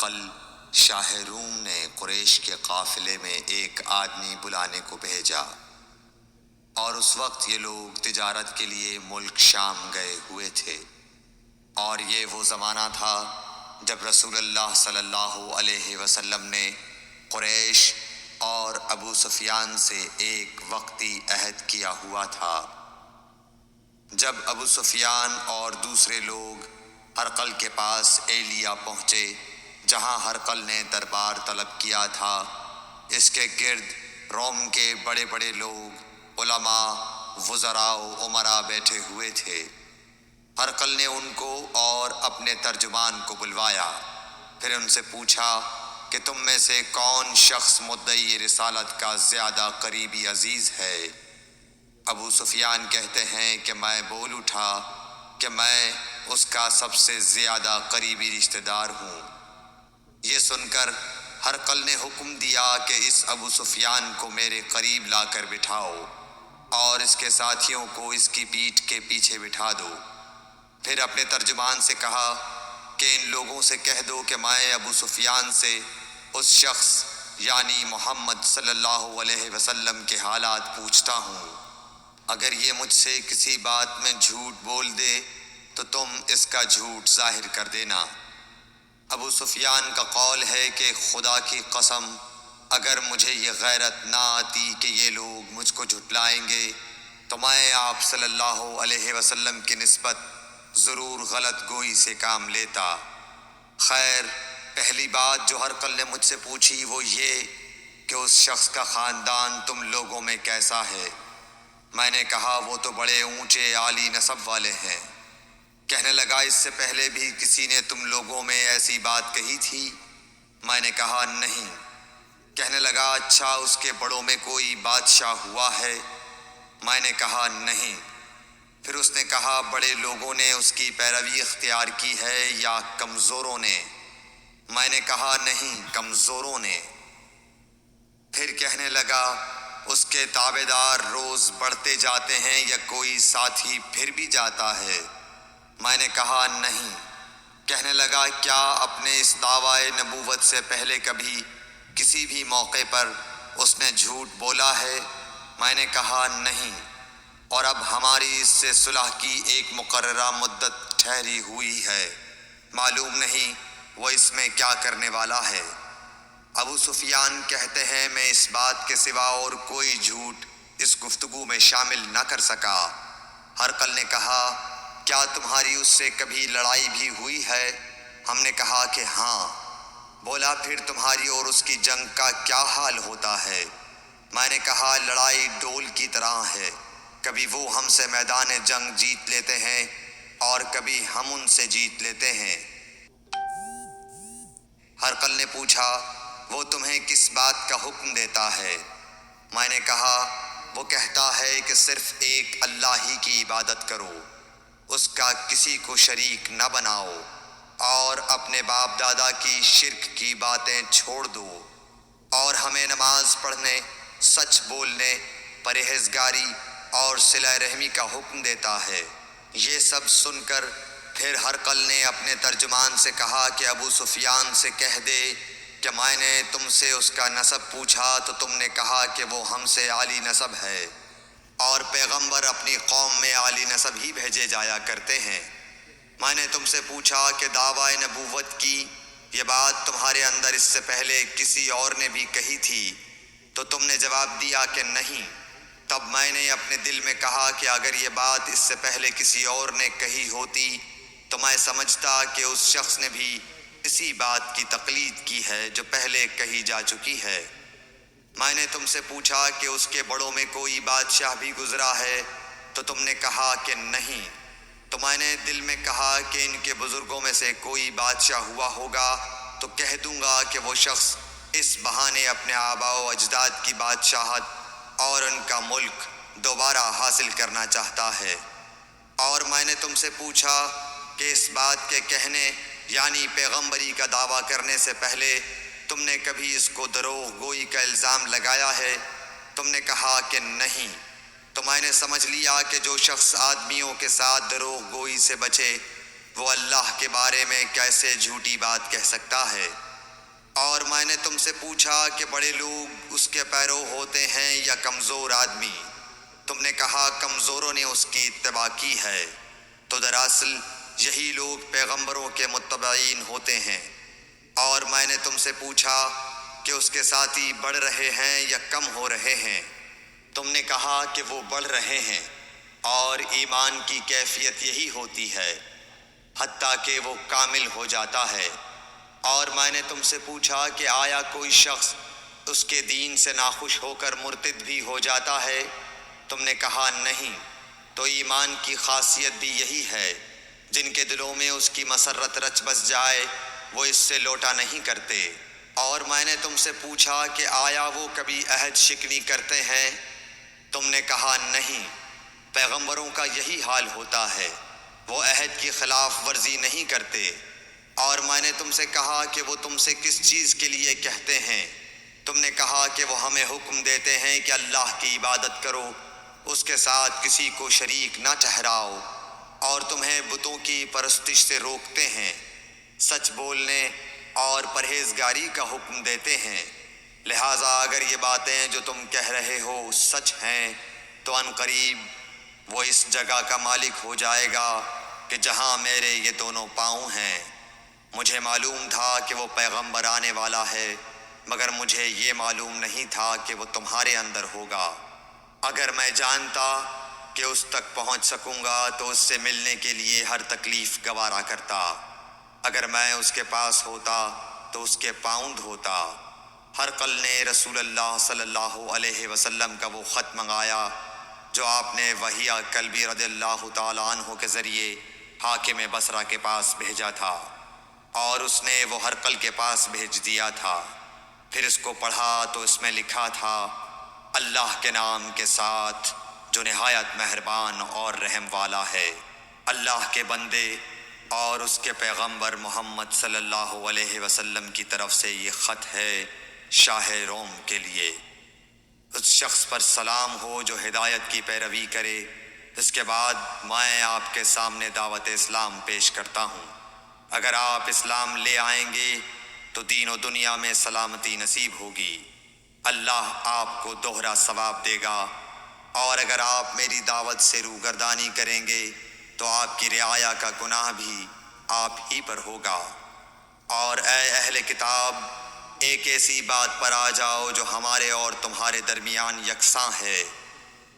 ہرقل شاہ روم نے قریش کے قافلے میں ایک آدمی بلانے کو بھیجا، اور اس وقت یہ لوگ تجارت کے لیے ملک شام گئے ہوئے تھے، اور یہ وہ زمانہ تھا جب رسول اللہ صلی اللہ علیہ وسلم نے قریش اور ابو سفیان سے ایک وقتی عہد کیا ہوا تھا۔ جب ابو سفیان اور دوسرے لوگ ہرقل کے پاس ایلیا پہنچے جہاں ہرقل نے دربار طلب کیا تھا، اس کے گرد روم کے بڑے بڑے لوگ، علماء، وزراء و امراء بیٹھے ہوئے تھے۔ ہرقل نے ان کو اور اپنے ترجمان کو بلوایا، پھر ان سے پوچھا کہ تم میں سے کون شخص مدعی رسالت کا زیادہ قریبی عزیز ہے؟ ابو سفیان کہتے ہیں کہ میں بول اٹھا کہ میں اس کا سب سے زیادہ قریبی رشتہ دار ہوں۔ یہ سن کر ہرقل نے حکم دیا کہ اس ابو سفیان کو میرے قریب لا کر بٹھاؤ اور اس کے ساتھیوں کو اس کی پیٹھ کے پیچھے بٹھا دو۔ پھر اپنے ترجمان سے کہا کہ ان لوگوں سے کہہ دو کہ میں ابو سفیان سے اس شخص یعنی محمد صلی اللہ علیہ وسلم کے حالات پوچھتا ہوں۔ اگر یہ مجھ سے کسی بات میں جھوٹ بول دے تو تم اس کا جھوٹ ظاہر کر دینا۔ ابو سفیان کا قول ہے کہ خدا کی قسم اگر مجھے یہ غیرت نہ آتی کہ یہ لوگ مجھ کو جھٹلائیں گے تو میں آپ صلی اللہ علیہ وسلم کی نسبت ضرور غلط گوئی سے کام لیتا۔ خیر، پہلی بات جو ہرقل نے مجھ سے پوچھی وہ یہ کہ اس شخص کا خاندان تم لوگوں میں کیسا ہے؟ میں نے کہا وہ تو بڑے اونچے عالی نسب والے ہیں۔ کہنے لگا اس سے پہلے بھی کسی نے تم لوگوں میں ایسی بات کہی تھی؟ میں نے کہا نہیں۔ کہنے لگا اچھا اس کے بڑوں میں کوئی بادشاہ ہوا ہے؟ میں نے کہا نہیں۔ پھر اس نے کہا بڑے لوگوں نے اس کی پیروی اختیار کی ہے یا کمزوروں نے؟ میں نے کہا نہیں، کمزوروں نے۔ پھر کہنے لگا اس کے تابعدار روز بڑھتے جاتے ہیں یا کوئی ساتھی پھر بھی جاتا ہے؟ میں نے کہا نہیں۔ کہنے لگا کیا اپنے اس دعویٰ نبوت سے پہلے کبھی کسی بھی موقع پر اس نے جھوٹ بولا ہے؟ میں نے کہا نہیں، اور اب ہماری اس سے صلح کی ایک مقررہ مدت ٹھہری ہوئی ہے، معلوم نہیں وہ اس میں کیا کرنے والا ہے۔ ابو سفیان کہتے ہیں میں اس بات کے سوا اور کوئی جھوٹ اس گفتگو میں شامل نہ کر سکا۔ ہرقل نے کہا کیا تمہاری اس سے کبھی لڑائی بھی ہوئی ہے؟ ہم نے کہا کہ ہاں۔ بولا پھر تمہاری اور اس کی جنگ کا کیا حال ہوتا ہے؟ میں نے کہا لڑائی ڈول کی طرح ہے، کبھی وہ ہم سے میدان جنگ جیت لیتے ہیں اور کبھی ہم ان سے جیت لیتے ہیں۔ ہرقل نے پوچھا وہ تمہیں کس بات کا حکم دیتا ہے؟ میں نے کہا وہ کہتا ہے کہ صرف ایک اللہ ہی کی عبادت کرو، اس کا کسی کو شریک نہ بناؤ، اور اپنے باپ دادا کی شرک کی باتیں چھوڑ دو، اور ہمیں نماز پڑھنے، سچ بولنے، پرہیزگاری اور صلہ رحمی کا حکم دیتا ہے۔ یہ سب سن کر پھر ہرقل نے اپنے ترجمان سے کہا کہ ابو سفیان سے کہہ دے کہ میں نے تم سے اس کا نسب پوچھا تو تم نے کہا کہ وہ ہم سے عالی نسب ہے، اور پیغمبر اپنی قوم میں عالی نسب ہی بھیجے جایا کرتے ہیں۔ میں نے تم سے پوچھا کہ دعویٰ نبوت کی یہ بات تمہارے اندر اس سے پہلے کسی اور نے بھی کہی تھی تو تم نے جواب دیا کہ نہیں۔ تب میں نے اپنے دل میں کہا کہ اگر یہ بات اس سے پہلے کسی اور نے کہی ہوتی تو میں سمجھتا کہ اس شخص نے بھی اسی بات کی تقلید کی ہے جو پہلے کہی جا چکی ہے۔ میں نے تم سے پوچھا کہ اس کے بڑوں میں کوئی بادشاہ بھی گزرا ہے تو تم نے کہا کہ نہیں۔ تو میں نے دل میں کہا کہ ان کے بزرگوں میں سے کوئی بادشاہ ہوا ہوگا تو کہہ دوں گا کہ وہ شخص اس بہانے اپنے آباء و اجداد کی بادشاہت اور ان کا ملک دوبارہ حاصل کرنا چاہتا ہے۔ اور میں نے تم سے پوچھا کہ اس بات کے کہنے یعنی پیغمبری کا دعویٰ کرنے سے پہلے تم نے کبھی اس کو دروغ گوئی کا الزام لگایا ہے؟ تم نے کہا کہ نہیں۔ تو میں نے سمجھ لیا کہ جو شخص آدمیوں کے ساتھ دروغ گوئی سے بچے وہ اللہ کے بارے میں کیسے جھوٹی بات کہہ سکتا ہے۔ اور میں نے تم سے پوچھا کہ بڑے لوگ اس کے پیرو ہوتے ہیں یا کمزور آدمی؟ تم نے کہا کمزوروں نے اس کی اتباع کی ہے۔ تو دراصل یہی لوگ پیغمبروں کے متبعین ہوتے ہیں۔ اور میں نے تم سے پوچھا کہ اس کے ساتھی بڑھ رہے ہیں یا کم ہو رہے ہیں؟ تم نے کہا کہ وہ بڑھ رہے ہیں، اور ایمان کی کیفیت یہی ہوتی ہے حتیٰ کہ وہ کامل ہو جاتا ہے۔ اور میں نے تم سے پوچھا کہ آیا کوئی شخص اس کے دین سے ناخوش ہو کر مرتد بھی ہو جاتا ہے؟ تم نے کہا نہیں۔ تو ایمان کی خاصیت بھی یہی ہے، جن کے دلوں میں اس کی مسرت رچ بس جائے وہ اس سے لوٹا نہیں کرتے۔ اور میں نے تم سے پوچھا کہ آیا وہ کبھی عہد شکنی کرتے ہیں؟ تم نے کہا نہیں۔ پیغمبروں کا یہی حال ہوتا ہے، وہ عہد کی خلاف ورزی نہیں کرتے۔ اور میں نے تم سے کہا کہ وہ تم سے کس چیز کے لیے کہتے ہیں؟ تم نے کہا کہ وہ ہمیں حکم دیتے ہیں کہ اللہ کی عبادت کرو، اس کے ساتھ کسی کو شریک نہ ٹھہراؤ، اور تمہیں بتوں کی پرستش سے روکتے ہیں، سچ بولنے اور پرہیزگاری کا حکم دیتے ہیں۔ لہٰذا اگر یہ باتیں جو تم کہہ رہے ہو سچ ہیں تو ان قریب وہ اس جگہ کا مالک ہو جائے گا کہ جہاں میرے یہ دونوں پاؤں ہیں۔ مجھے معلوم تھا کہ وہ پیغمبر آنے والا ہے، مگر مجھے یہ معلوم نہیں تھا کہ وہ تمہارے اندر ہوگا۔ اگر میں جانتا کہ اس تک پہنچ سکوں گا تو اس سے ملنے کے لیے ہر تکلیف گوارا کرتا۔ اگر میں اس کے پاس ہوتا تو اس کے پاؤں دھوتا۔ ہرقل نے رسول اللہ صلی اللہ علیہ وسلم کا وہ خط منگایا جو آپ نے وحیہ کلبی رضی اللہ تعالیٰ عنہ کے ذریعے حاکم بصرہ کے پاس بھیجا تھا، اور اس نے وہ ہرقل کے پاس بھیج دیا تھا۔ پھر اس کو پڑھا تو اس میں لکھا تھا، اللہ کے نام کے ساتھ جو نہایت مہربان اور رحم والا ہے۔ اللہ کے بندے اور اس کے پیغمبر محمد صلی اللہ علیہ وسلم کی طرف سے یہ خط ہے شاہ روم کے لیے۔ اس شخص پر سلام ہو جو ہدایت کی پیروی کرے۔ اس کے بعد میں آپ کے سامنے دعوت اسلام پیش کرتا ہوں۔ اگر آپ اسلام لے آئیں گے تو دین و دنیا میں سلامتی نصیب ہوگی، اللہ آپ کو دوہرا ثواب دے گا۔ اور اگر آپ میری دعوت سے روگردانی کریں گے تو آپ کی رعایا کا گناہ بھی آپ ہی پر ہوگا۔ اور اے اہل کتاب، ایک ایسی بات پر آ جاؤ جو ہمارے اور تمہارے درمیان یکساں ہے،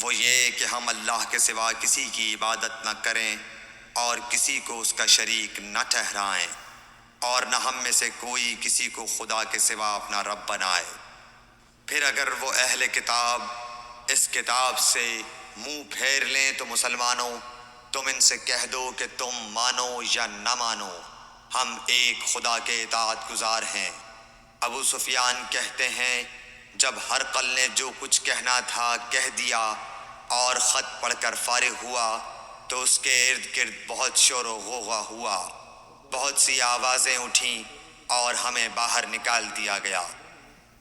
وہ یہ کہ ہم اللہ کے سوا کسی کی عبادت نہ کریں اور کسی کو اس کا شریک نہ ٹھہرائیں، اور نہ ہم میں سے کوئی کسی کو خدا کے سوا اپنا رب بنائے۔ پھر اگر وہ اہل کتاب اس کتاب سے منہ پھیر لیں تو مسلمانوں، تم ان سے کہہ دو کہ تم مانو یا نہ مانو، ہم ایک خدا کے اطاعت گزار ہیں۔ ابو سفیان کہتے ہیں، جب ہرقل نے جو کچھ کہنا تھا کہہ دیا اور خط پڑھ کر فارغ ہوا تو اس کے ارد گرد بہت شور و غوغا ہوا، بہت سی آوازیں اٹھیں اور ہمیں باہر نکال دیا گیا۔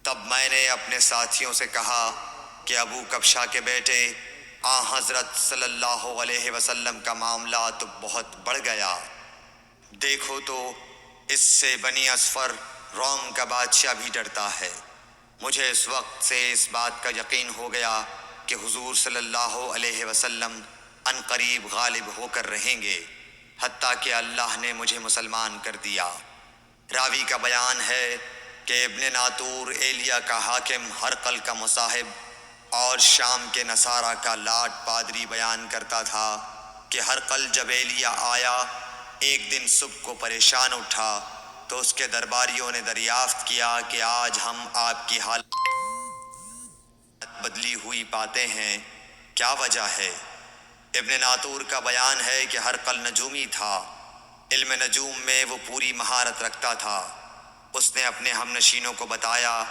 تب میں نے اپنے ساتھیوں سے کہا کہ ابو کبشہ کے بیٹے حضرت صلی اللہ علیہ وسلم کا معاملہ تو بہت بڑھ گیا۔ دیکھو تو اس سے بنی اصفر روم کا بادشاہ بھی ڈرتا ہے۔ مجھے اس وقت سے اس بات کا یقین ہو گیا کہ حضور صلی اللہ علیہ وسلم ان قریب غالب ہو کر رہیں گے، حتیٰ کہ اللہ نے مجھے مسلمان کر دیا۔ راوی کا بیان ہے کہ ابن ناطور ایلیا کا حاکم ہرقل کا مصاحب اور شام کے نصارہ کا لاٹ پادری بیان کرتا تھا کہ ہرقل جب ایلیا آیا ایک دن صبح کو پریشان اٹھا تو اس کے درباریوں نے دریافت کیا کہ آج ہم آپ کی حالت بدلی ہوئی پاتے ہیں، کیا وجہ ہے؟ ابن ناطور کا بیان ہے کہ ہرقل نجومی تھا، علم نجوم میں وہ پوری مہارت رکھتا تھا۔ اس نے اپنے ہم نشینوں کو بتایا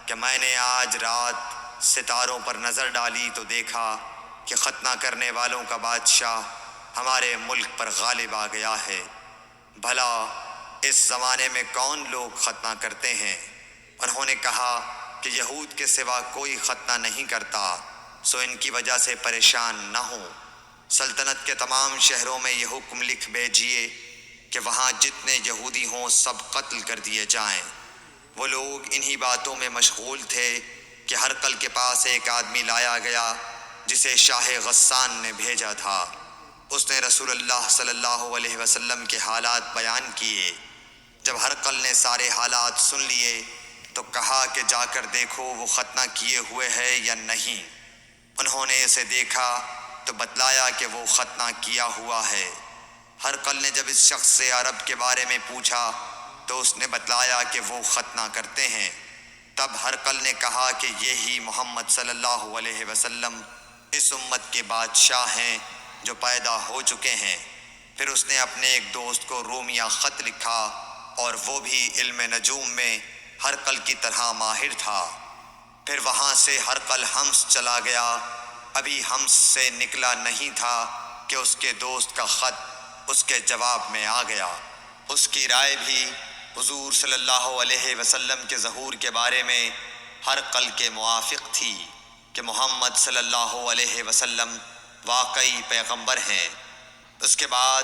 کہ میں نے آج رات ستاروں پر نظر ڈالی تو دیکھا کہ ختنہ کرنے والوں کا بادشاہ ہمارے ملک پر غالب آ گیا ہے۔ بھلا اس زمانے میں کون لوگ ختنہ کرتے ہیں؟ انہوں نے کہا کہ یہود کے سوا کوئی ختنہ نہیں کرتا، سو ان کی وجہ سے پریشان نہ ہوں۔ سلطنت کے تمام شہروں میں یہ حکم لکھ بھیجیے کہ وہاں جتنے یہودی ہوں سب قتل کر دیے جائیں۔ وہ لوگ انہی باتوں میں مشغول تھے کہ ہرقل کے پاس ایک آدمی لایا گیا جسے شاہ غسان نے بھیجا تھا۔ اس نے رسول اللہ صلی اللہ علیہ وسلم کے حالات بیان کیے۔ جب ہرقل نے سارے حالات سن لیے تو کہا کہ جا کر دیکھو وہ ختنہ کیے ہوئے ہے یا نہیں۔ انہوں نے اسے دیکھا تو بتلایا کہ وہ ختنہ کیا ہوا ہے۔ ہرقل نے جب اس شخص سے عرب کے بارے میں پوچھا تو اس نے بتلایا کہ وہ ختنہ کرتے ہیں۔ تب ہرقل نے کہا کہ یہی محمد صلی اللہ علیہ وسلم اس امت کے بادشاہ ہیں جو پیدا ہو چکے ہیں۔ پھر اس نے اپنے ایک دوست کو رومیہ خط لکھا اور وہ بھی علم نجوم میں ہرقل کی طرح ماہر تھا۔ پھر وہاں سے ہرقل حمص چلا گیا۔ ابھی حمص سے نکلا نہیں تھا کہ اس کے دوست کا خط اس کے جواب میں آ گیا۔ اس کی رائے بھی حضور صلی اللہ علیہ وسلم کے ظہور کے بارے میں ہرقل کے موافق تھی کہ محمد صلی اللہ علیہ وسلم واقعی پیغمبر ہیں۔ اس کے بعد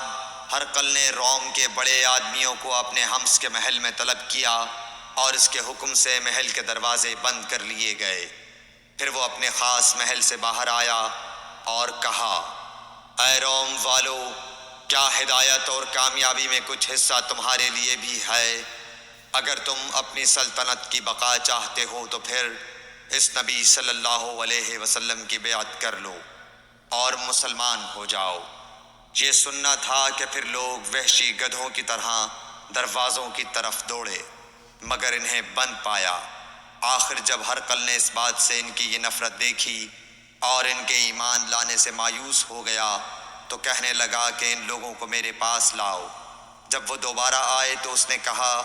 ہرقل نے روم کے بڑے آدمیوں کو اپنے حمص کے محل میں طلب کیا اور اس کے حکم سے محل کے دروازے بند کر لیے گئے۔ پھر وہ اپنے خاص محل سے باہر آیا اور کہا، اے روم والو، کیا ہدایت اور کامیابی میں کچھ حصہ تمہارے لیے بھی ہے؟ اگر تم اپنی سلطنت کی بقا چاہتے ہو تو پھر اس نبی صلی اللہ علیہ وسلم کی بیعت کر لو اور مسلمان ہو جاؤ۔ یہ سننا تھا کہ پھر لوگ وحشی گدھوں کی طرح دروازوں کی طرف دوڑے، مگر انہیں بند پایا۔ آخر جب ہرقل نے اس بات سے ان کی یہ نفرت دیکھی اور ان کے ایمان لانے سے مایوس ہو گیا تو کہنے لگا کہ ان لوگوں کو میرے پاس لاؤ۔ جب وہ دوبارہ آئے تو اس نے کہا،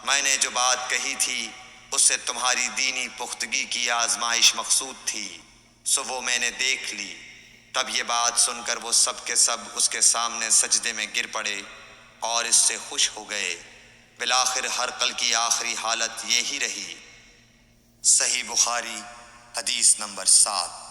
میں نے جو بات کہی تھی اس سے تمہاری دینی پختگی کی آزمائش مقصود تھی، سو وہ میں نے دیکھ لی۔ تب یہ بات سن کر وہ سب کے سب اس کے سامنے سجدے میں گر پڑے اور اس سے خوش ہو گئے۔ بالآخر ہرقل کی آخری حالت یہی رہی۔ صحیح بخاری حدیث نمبر 7۔